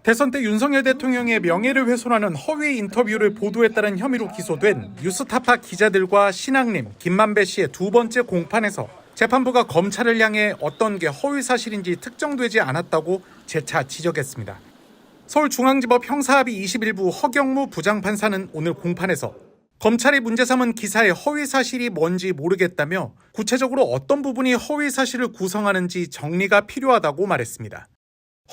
대선 때 윤석열 대통령의 명예를 훼손하는 허위 인터뷰를 보도했다는 혐의로 기소된 뉴스타파 기자들과 신앙림, 김만배 씨의 두 번째 공판에서 재판부가 검찰을 향해 어떤 게 허위 사실인지 특정되지 않았다고 재차 지적했습니다. 서울중앙지법 형사합의 21부 허경무 부장판사는 오늘 공판에서 검찰이 문제 삼은 기사의 허위 사실이 뭔지 모르겠다며 구체적으로 어떤 부분이 허위 사실을 구성하는지 정리가 필요하다고 말했습니다.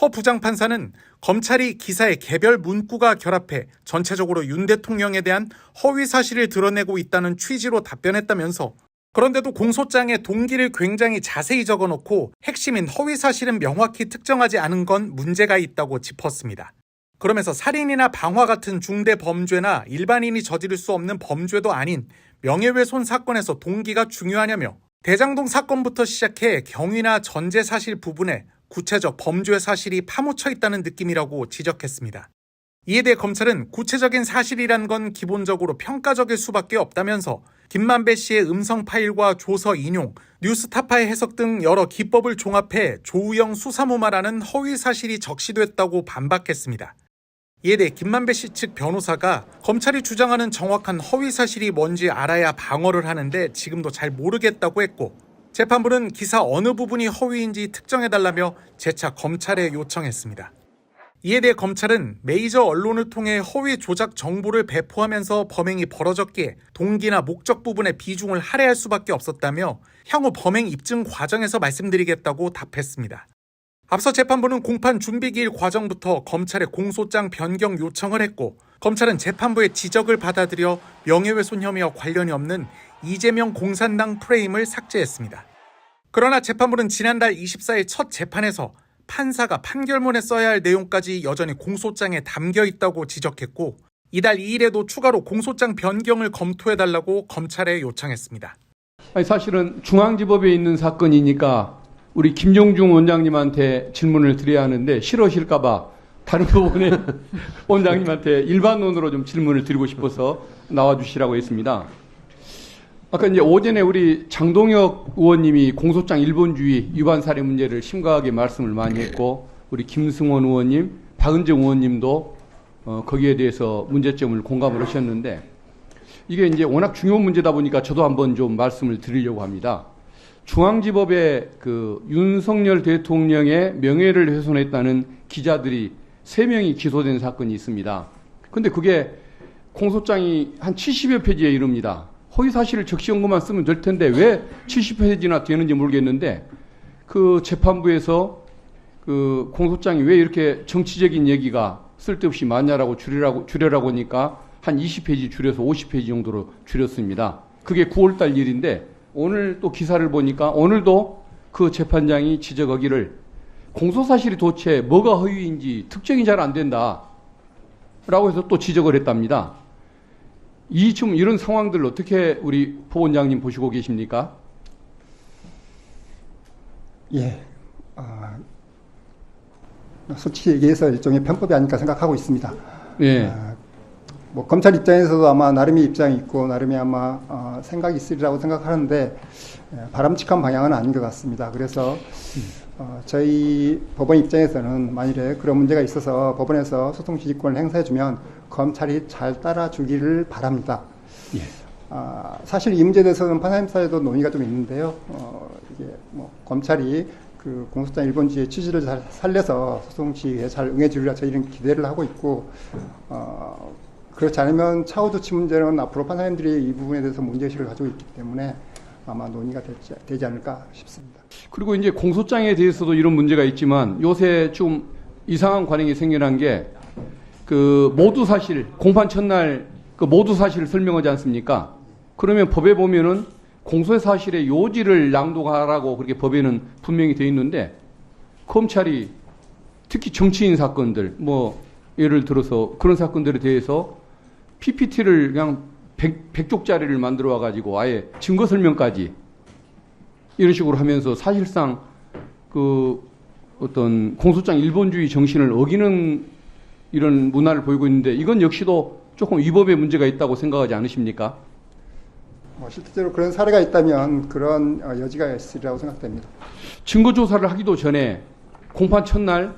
허 부장판사는 검찰이 기사의 개별 문구가 결합해 전체적으로 윤 대통령에 대한 허위 사실을 드러내고 있다는 취지로 답변했다면서 그런데도 공소장에 동기를 굉장히 자세히 적어놓고 핵심인 허위 사실은 명확히 특정하지 않은 건 문제가 있다고 짚었습니다. 그러면서 살인이나 방화 같은 중대 범죄나 일반인이 저지를 수 없는 범죄도 아닌 명예훼손 사건에서 동기가 중요하냐며 대장동 사건부터 시작해 경위나 전제 사실 부분에 구체적 범죄 사실이 파묻혀 있다는 느낌이라고 지적했습니다. 이에 대해 검찰은 구체적인 사실이란 건 기본적으로 평가적일 수밖에 없다면서 김만배 씨의 음성 파일과 조서 인용, 뉴스타파의 해석 등 여러 기법을 종합해 조우영 수사무마라는 허위 사실이 적시됐다고 반박했습니다. 이에 대해 김만배 씨 측 변호사가 검찰이 주장하는 정확한 허위 사실이 뭔지 알아야 방어를 하는데 지금도 잘 모르겠다고 했고 재판부는 기사 어느 부분이 허위인지 특정해달라며 재차 검찰에 요청했습니다. 이에 대해 검찰은 메이저 언론을 통해 허위 조작 정보를 배포하면서 범행이 벌어졌기에 동기나 목적 부분의 비중을 할애할 수밖에 없었다며 향후 범행 입증 과정에서 말씀드리겠다고 답했습니다. 앞서 재판부는 공판 준비기일 과정부터 검찰의 공소장 변경 요청을 했고 검찰은 재판부의 지적을 받아들여 명예훼손 혐의와 관련이 없는 이재명 공산당 프레임을 삭제했습니다. 그러나 재판부는 지난달 24일 첫 재판에서 판사가 판결문에 써야 할 내용까지 여전히 공소장에 담겨 있다고 지적했고 이달 2일에도 추가로 공소장 변경을 검토해달라고 검찰에 요청했습니다. 사실은 중앙지법에 있는 사건이니까 우리 김종중 원장님한테 질문을 드려야 하는데 싫어하실까 봐 다른 부분에 원장님한테 일반론으로 좀 질문을 드리고 싶어서 나와주시라고 했습니다. 아까 이제 오전에 우리 장동혁 의원님이 공소장 일본주의 위반 사례 문제를 심각하게 말씀을 많이 했고 우리 김승원 의원님, 박은정 의원님도 거기에 대해서 문제점을 공감을 하셨는데 이게 이제 워낙 중요한 문제다 보니까 저도 한번 좀 말씀을 드리려고 합니다. 중앙지법에 그 윤석열 대통령의 명예를 훼손했다는 기자들이 3명이 기소된 사건이 있습니다. 근데 그게 공소장이 한 70여 페이지에 이릅니다. 허위 사실을 적시한 것만 쓰면 될 텐데 왜 70페이지나 되는지 모르겠는데 그 재판부에서 그 공소장이 왜 이렇게 정치적인 얘기가 쓸데없이 많냐라고 줄여라고 하니까 한 20페이지 줄여서 50페이지 정도로 줄였습니다. 그게 9월달 일인데 오늘 또 기사를 보니까 오늘도 그 재판장이 지적하기를 공소사실이 도대체 뭐가 허위인지 특정이 잘 안 된다 라고 해서 또 지적을 했답니다. 지금 이런 상황들 어떻게 우리 포원장님 보시고 계십니까? 예, 솔직히 얘기해서 일종의 편법이 아닐까 생각하고 있습니다. 예. 뭐 검찰 입장에서도 아마 나름의 입장이 있고 나름의 아마 생각이 있으리라고 생각하는데 바람직한 방향은 아닌 것 같습니다. 그래서 저희 법원 입장에서는 만일에 그런 문제가 있어서 법원에서 소송 지휘권을 행사해주면 검찰이 잘 따라주기를 바랍니다. 예. 사실 이 문제에 대해서는 판사님 사이에도 논의가 좀 있는데요. 이게 뭐 검찰이 그 공소장 일본주의 취지를 잘 살려서 소송 지휘에 잘 응해주리라 저희는 기대를 하고 있고, 그렇지 않으면 차후 조치 문제는 앞으로 판사님들이 이 부분에 대해서 문제의식을 가지고 있기 때문에 아마 논의가 되지 않을까 싶습니다. 그리고 이제 공소장에 대해서도 이런 문제가 있지만 요새 좀 이상한 관행이 생겨난 게 그 모두 사실, 공판 첫날 그 모두 사실을 설명하지 않습니까? 그러면 법에 보면은 공소 사실의 요지를 낭독하라고 그렇게 법에는 분명히 되어 있는데 검찰이 특히 정치인 사건들, 뭐 예를 들어서 그런 사건들에 대해서 PPT를 그냥 100쪽짜리를 만들어 와가지고 아예 증거 설명까지 이런 식으로 하면서 사실상 그 어떤 공소장 일본주의 정신을 어기는 이런 문화를 보이고 있는데 이건 역시도 조금 위법의 문제가 있다고 생각하지 않으십니까? 실제로 그런 사례가 있다면 그런 여지가 있으리라고 생각됩니다. 증거 조사를 하기도 전에 공판 첫날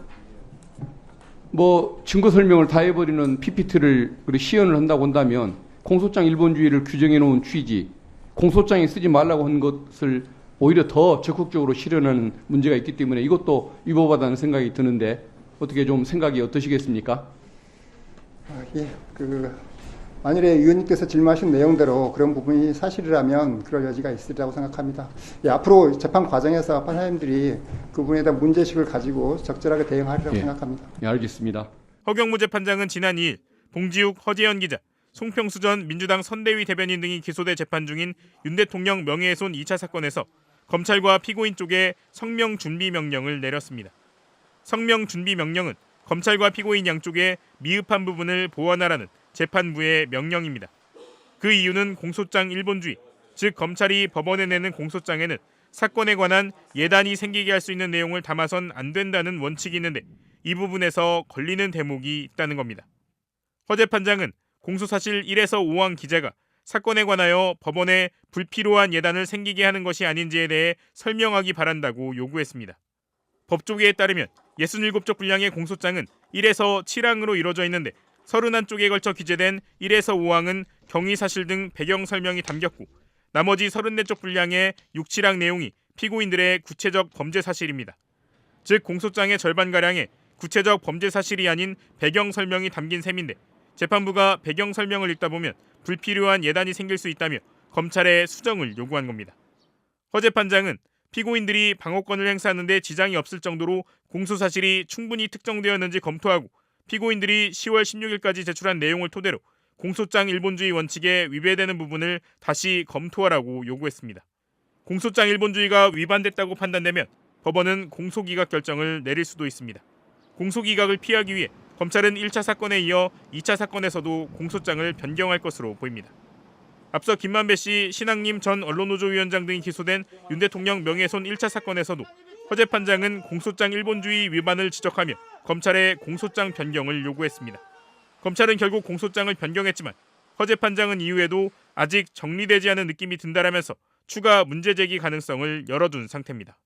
뭐 증거 설명을 다 해버리는 PPT를 시연을 한다고 한다면 공소장 일본주의를 규정해 놓은 취지, 공소장에 쓰지 말라고 한 것을 오히려 더 적극적으로 실현하는 문제가 있기 때문에 이것도 위법하다는 생각이 드는데 어떻게 좀 생각이 어떠시겠습니까? 예, 만일에 의원님께서 질문하신 내용대로 그런 부분이 사실이라면 그럴 여지가 있으리라고 생각합니다. 예, 앞으로 재판 과정에서 판사님들이 그 부분에 대한 문제의식을 가지고 적절하게 대응하리라고 생각합니다. 예, 알겠습니다. 허경무 재판장은 지난 2일 봉지욱, 허재현 기자, 송평수 전 민주당 선대위 대변인 등이 기소돼 재판 중인 윤 대통령 명예훼손 2차 사건에서 검찰과 피고인 쪽에 성명 준비 명령을 내렸습니다. 성명 준비 명령은 검찰과 피고인 양쪽에 미흡한 부분을 보완하라는 재판부의 명령입니다. 그 이유는 공소장 일본주의, 즉 검찰이 법원에 내는 공소장에는 사건에 관한 예단이 생기게 할 수 있는 내용을 담아선 안 된다는 원칙이 있는데 이 부분에서 걸리는 대목이 있다는 겁니다. 허 재판장은 공소사실 1에서 5항 기재가 사건에 관하여 법원에 불필요한 예단을 생기게 하는 것이 아닌지에 대해 설명하기 바란다고 요구했습니다. 법조계에 따르면 67쪽 분량의 공소장은 1에서 7항으로 이루어져 있는데 31쪽에 걸쳐 기재된 1에서 5항은 경위사실 등 배경 설명이 담겼고 나머지 34쪽 분량의 6, 7항 내용이 피고인들의 구체적 범죄 사실입니다. 즉 공소장의 절반가량의 구체적 범죄 사실이 아닌 배경 설명이 담긴 셈인데 재판부가 배경 설명을 읽다 보면 불필요한 예단이 생길 수 있다며 검찰에 수정을 요구한 겁니다. 허 재판장은 피고인들이 방어권을 행사하는 데 지장이 없을 정도로 공소사실이 충분히 특정되었는지 검토하고 피고인들이 10월 16일까지 제출한 내용을 토대로 공소장 일본주의 원칙에 위배되는 부분을 다시 검토하라고 요구했습니다. 공소장 일본주의가 위반됐다고 판단되면 법원은 공소기각 결정을 내릴 수도 있습니다. 공소기각을 피하기 위해 검찰은 1차 사건에 이어 2차 사건에서도 공소장을 변경할 것으로 보입니다. 앞서 김만배 씨, 신학님 전 언론노조 위원장 등이 기소된 윤 대통령 명예훼손 1차 사건에서도 허 재판장은 공소장 일본주의 위반을 지적하며 검찰에 공소장 변경을 요구했습니다. 검찰은 결국 공소장을 변경했지만 허 재판장은 이후에도 아직 정리되지 않은 느낌이 든다라면서 추가 문제 제기 가능성을 열어둔 상태입니다.